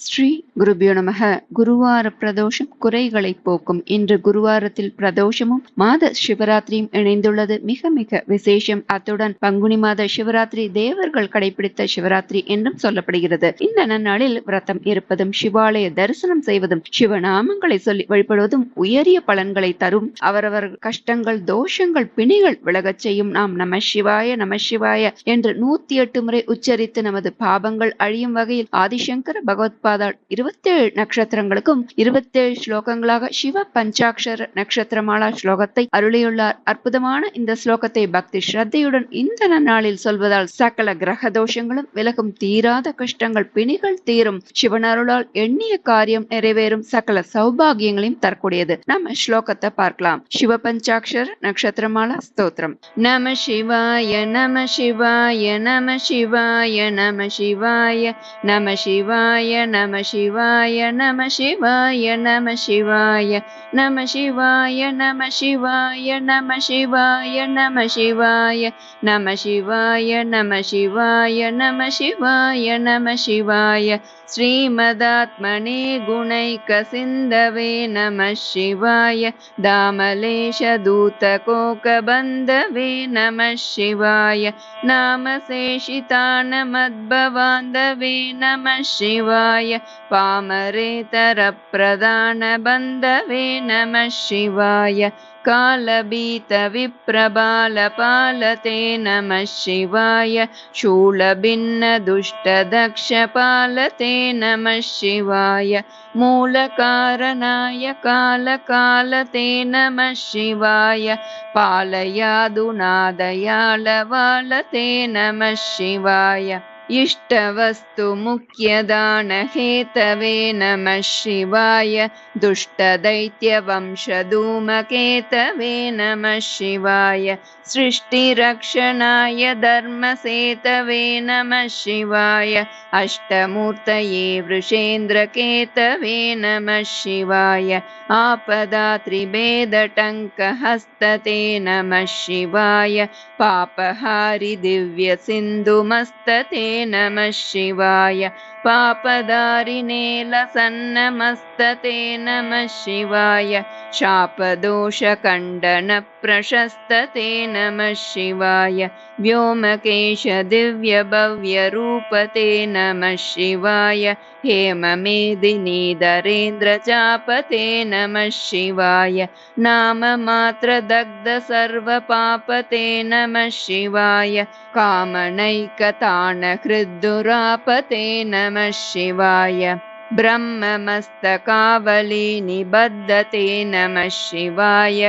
ஸ்ரீ குருபியோ நமக. குருவார பிரதோஷம் குறைகளை போக்கும். இன்று குருவாரத்தில் பிரதோஷமும் மாத சிவராத்திரியும் இணைந்துள்ளது மிக மிக விசேஷம். அத்துடன் பங்குனி மாத சிவராத்திரி தேவர்கள் கடைபிடித்த சிவராத்திரி என்றும் சொல்லப்படுகிறது. இந்த நன்னாளில் விரதம் இருப்பதும் சிவாலய தரிசனம் செய்வதும் சிவநாமங்களை சொல்லி வழிபடுவதும் உயரிய பலன்களை தரும். அவரவர் கஷ்டங்கள் தோஷங்கள் பிணிகள் விலகச் செய்யும். நாம் நம சிவாய நம சிவாய என்று 108 முறை உச்சரித்து நமது பாபங்கள் அழியும் வகையில் ஆதிசங்கர பகவத் 27 நட்சத்திரங்களுக்கும் 27 ஸ்லோகங்களாக சிவ பஞ்சாட்சர நட்சத்திரமாலா ஸ்லோகத்தை அருளியுள்ளார். அற்புதமான இந்த ஸ்லோகத்தை பக்தி ஸ்ரத்தையுடன் இந்த நன்னாளில் சொல்வதால் சகல கிரக தோஷங்களும் விலகும், தீராத கஷ்டங்கள் பிணிகள் தீரும், சிவனருளால் எண்ணிய காரியம் நிறைவேறும், சகல சௌபாகியங்களையும் தரக்கூடியது. நம்ம ஸ்லோகத்தை பார்க்கலாம். சிவ பஞ்சாட்சர நட்சத்திரமாலா ஸ்தோத்திரம். நம சிவாய நம சிவாய நம சிவாய நம சிவாய நம சிவாய நம சிவாய நம சிவாய நம சிவாய நம சிவாய நம சிவாய நம சிவாய நம சிவாய நம சிவாய நம சிவாய நம சிவாய நம சிவாய ஸ்ரீமதாத்மனே குணைக சிந்தவே நம சிவாய தாமலேஷ தூத கோக பந்தவே நம சிவாய நாமசேஷிதான மத்பவாந்தவே நம சிவாய பாமரேதர பிரதான பந்தவே நம சிவாய காலபீத விப்ரபால பாலதே நம சிவாய சூலபின்ன துஷ்ட தக்ஷ பாலதே நம சிவாய மூல காரணாய கால காலதே நம சிவாய பாலயாதுநாதயால வாலதே நம சிவாய इष्टवस्तु मुख्यदान हेतवे नमः शिवाय दुष्टदैत्यवंशधूमकेतवे नमः शिवाय सृष्टिरक्षणाय धर्मसेतवे नमः शिवाय अष्टमूर्तये वृषेन्द्रकेतवे नमः शिवाय आपदात्रिभेदटङ्कहस्तते नमः शिवाय पापहारि दिव्यसिन्धुमस्तते नमः शिवाय पापदारिणे लसन्नमस्तते नमः शिवाय शापदोषखण्डन प्रशस्तते नमः शिवाय व्योमकेश दिव्य भव्य रूपते नमः शिवाय हेममेदिनीधरेन्द्र चापते नमः शिवाय नाम मात्र दग्ध सर्व पापते नमः शिवाय कामनैकतान हृद्दुरापते नमः शिवाय ब्रह्ममस्तकावली निबद्धते नमः शिवाय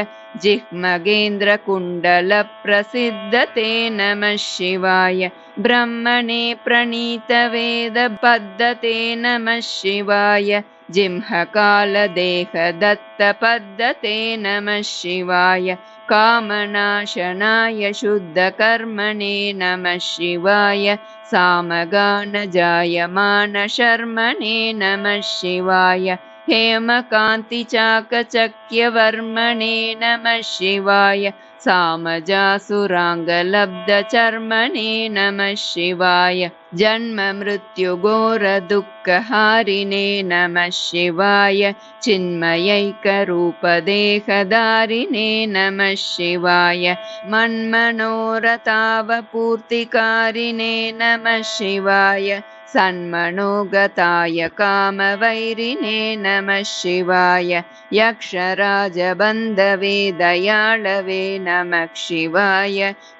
जिह्मगेन्द्र कुण्डल प्रसिद्धते नमः शिवाय ब्रह्मणे प्रणीत वेद पद्धते नमः शिवाय जिह्मकाल देह दत्त पद्धते नमः शिवाय कामनाशनाय शुद्ध कर्मणे नमः शिवाय सामगान जायमान शर्मणे नमः शिवाय हेमकान्ति चाकचक्यवर्मणे नमः शिवाय सामजासुराङ्गलब्धचर्मणे नमः शिवाय जन्म मृत्यु घोर दुःखहारिणे नमः शिवाय चिन्मयैकरूपदेहधारिणे नमः शिवाय मन्मनोरथावपूर्तिकारिणे नमः शिवाय सन्मनोगताय कामवैरिणे नमः शिवाय यक्षराजबन्धवे दयाळवे नमः शिवाय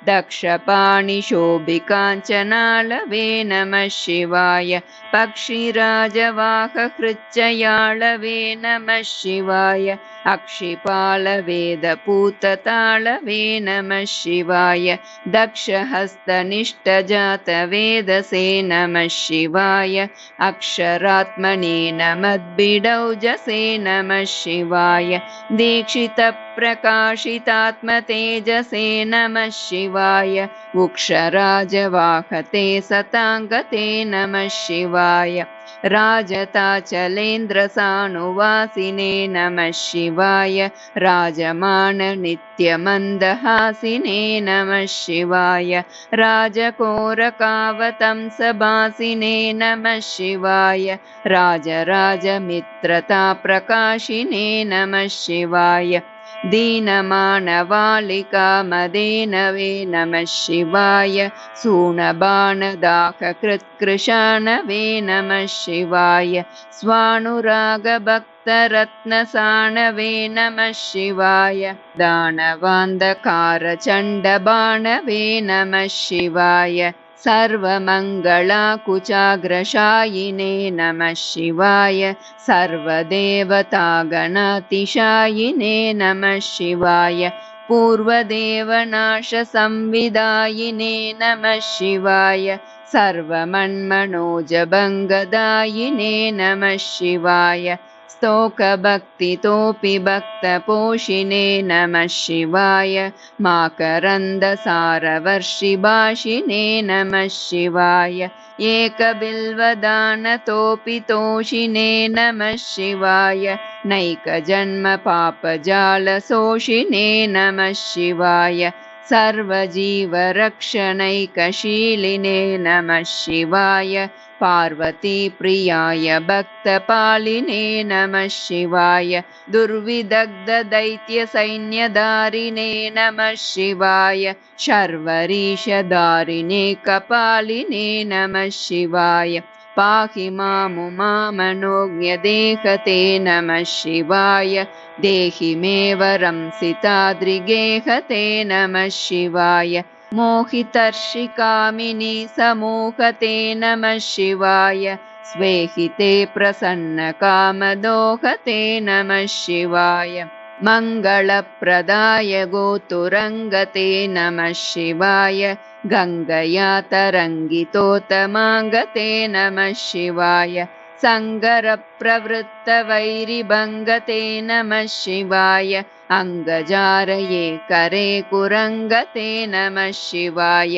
दक्षपाणिशोभिकाञ्चनालवे नमः शिवाय पक्षिराजवाहकृच्चयाळवे नमः शिवाय अक्षिपालवेदपूतताळवे नमः शिवाय दक्षहस्तनिष्ठजातवेदसे नमः शिवाय अक्षरात्मने नमद्भिडौजसे नमः शिवाय दीक्षितप्रकाशितात्मतेजसे नमः शिवाय उक्षराजवाहते सताङ्गते नमः शिवाय राजताचलेन्द्रसानुवासिने नमः शिवाय राजमान नित्यमन्दहासिने नमः शिवाय राजकोरकावतंसभासिने नमः शिवाय राजराजमित्रताप्रकाशिने नमः शिवाय दीनमानवालिकामदेनवे नमः शिवाय सूनबाणदाहकृत्कृशानवे नमः शिवाय स्वानुरागभक्तरत्नसाणवे नमः शिवाय दानवान्धकारचण्डबाणवे नमः शिवाय सर्वमङ्गलाकुचाग्रशायिने नमः शिवाय सर्वदेवतागणातिशायिने नमः शिवाय पूर्वदेवनाशसंविदायिने नमः शिवाय सर्वमन्मनोजभङ्गदायिने नमः शिवाय स्तोकभक्तितोऽपि भक्तपोषिणे नमः शिवाय माकरन्दसारवर्षिभाषिणे नमः शिवाय एकबिल्वदानतोऽपि तोषिणे नमः शिवाय नैकजन्मपापजालशोषिणे नमः शिवाय सर्वजीवरक्षणैकशीलिने नमः शिवाय पार्वतीप्रियाय भक्तपालिने नमः शिवाय दुर्विदग्धदैत्यसैन्यधारिणे नमः शिवाय शर्वरीशधारिणे कपालिने नमः शिवाय पाहि मामुमामनोज्ञदेहते नमः शिवाय देहि मे वरं सिताद्रिगेहते नमः शिवाय मोहितर्षिकामिनी समूहते नमः शिवाय स्वेहिते प्रसन्नकामदोहते नमः शिवाय मङ्गलप्रदाय गोतुरङ्गते नमः शिवाय गङ्गया तरङ्गितोत्तमाङ्गते नमः शिवाय सङ्गरप्रवृत्तवैरिभङ्गते नमः शिवाय अङ्गजारये करे कुरङ्गते नमः शिवाय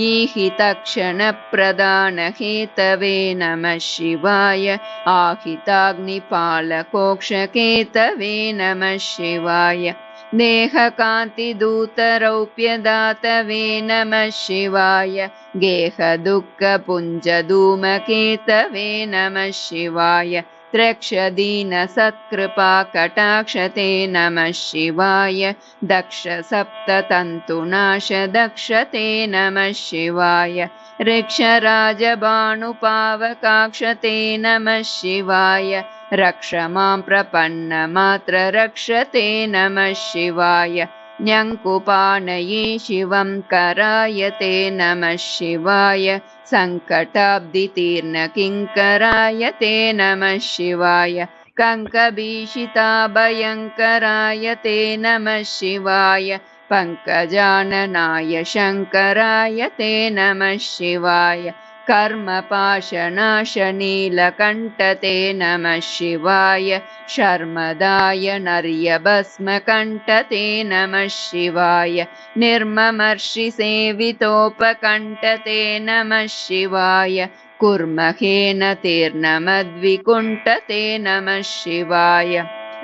ईहितक्षणप्रदानहेतवे नमः शिवाय आहिताग्निपालकोक्षकेतवे नमः शिवाय देहकान्तिदूतरौप्यदातवे नमः शिवाय गेहदुःखपुञ्जधूमकेतवे नमः शिवाय त्र्यक्षदीनसत्कृपाकटाक्षते नमः शिवाय दक्षसप्ततन्तुनाशदक्षते नमः शिवाय ऋक्षराजभानुपावकाक्षते नमः शिवाय रक्ष मां प्रपन्नमात्र रक्षते नमः शिवाय न्यङ्कुपाणये शिवं करायते नमः शिवाय सङ्कटाब्धितीर्णकिङ्करायते नमः शिवाय कङ्कभीषिताभयङ्करायते नमः शिवाय पङ्कजाननाय शङ्करायते नमः शिवाय कर्मपाशनाशनीलकण्ठते नमः शिवाय शर्मदाय नर्यभस्मकण्ठते नमः शिवाय निर्ममर्षिसेवितोपकण्ठते नमः शिवाय कुर्महेन तीर्णमद्विकुण्ठते नमः शिवाय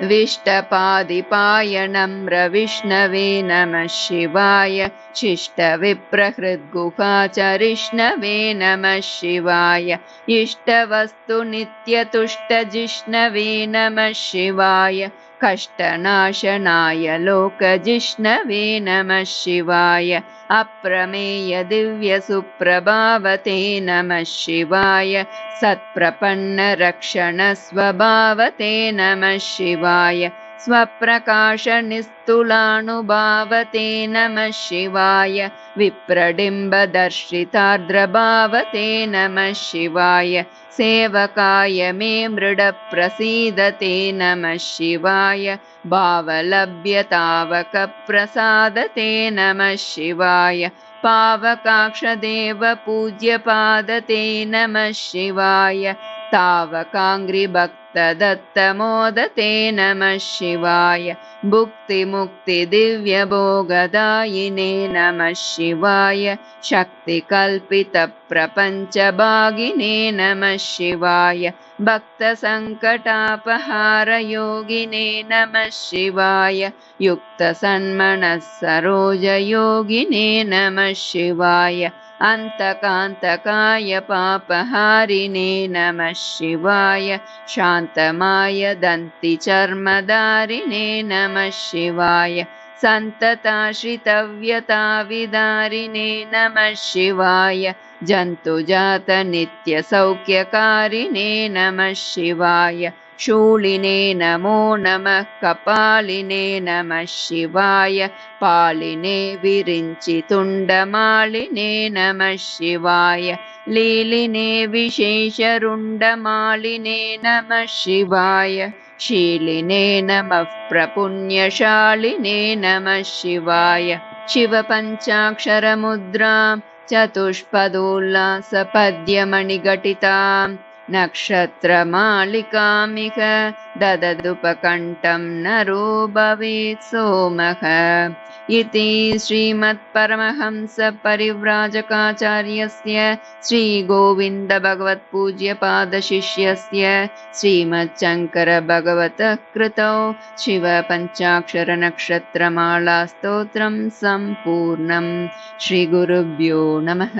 विष्टपादिपायनम्रविष्णवे नमः शिवाय शिष्टविप्रहृद्गुहाचरिष्णवे नमः शिवाय इष्टवस्तुनित्यतुष्टजिष्णवे नमः शिवाय कष्टनाशनाय लोकजिष्णवे नमः शिवाय अप्रमेय दिव्यसुप्रभावते नमः शिवाय सत्प्रपन्नरक्षणस्वभावते नमः शिवाय स्वप्रकाशनिस्तुलानुभावते नमः शिवाय विप्रडिम्बदर्शितार्द्रभावते नमः शिवाय सेवकाय मे मृडप्रसीदते नमः शिवाय भावलभ्यतावकप्रसादते नमः शिवाय पावकाक्षदेव पूज्यपादते नमः शिवाय तावकाङ्घ्रिभक्तदत्तमोदते नमः शिवाय भुक्तिमुक्तिदिव्यभोगदायिने नमः शिवाय शक्तिकल्पितप्रपञ्चभागिने नमः शिवाय भक्तसङ्कटापहारयोगिने नमः शिवाय युक्तसन्मनः सरोजयोगिने नमः शिवाय अन्तकान्तकाय पापहारिणे नमः शिवाय शान्तमाय दन्तिचर्मधारिणे नमः शिवाय सन्तताश्रितव्यताविदारिणे नमः शिवाय जन्तुजातनित्यसौख्यकारिणे नमः शिवाय शूलिने नमो नमः कपालिने नमः शिवाय पालिने विरिञ्चितुण्डमालिने नमः शिवाय लीलिने विशेषरुण्डमालिने नमः शिवाय शीलिने नमः प्रपुण्यशालिने नमः शिवाय शिवपञ्चाक्षरमुद्रां चतुष्पदोल्लासपद्यमणिघटितां नक्षत्रमालिकामिह दददुपकण्ठं नरो भवेत् सोमः इति श्रीमत्परमहंसपरिव्राजकाचार्यस्य श्रीगोविन्दभगवत्पूज्यपादशिष्यस्य श्रीमच्छङ्करभगवतः कृतौ शिवपञ्चाक्षरनक्षत्रमालास्तोत्रं सम्पूर्णम्। श्रीगुरुभ्यो नमः।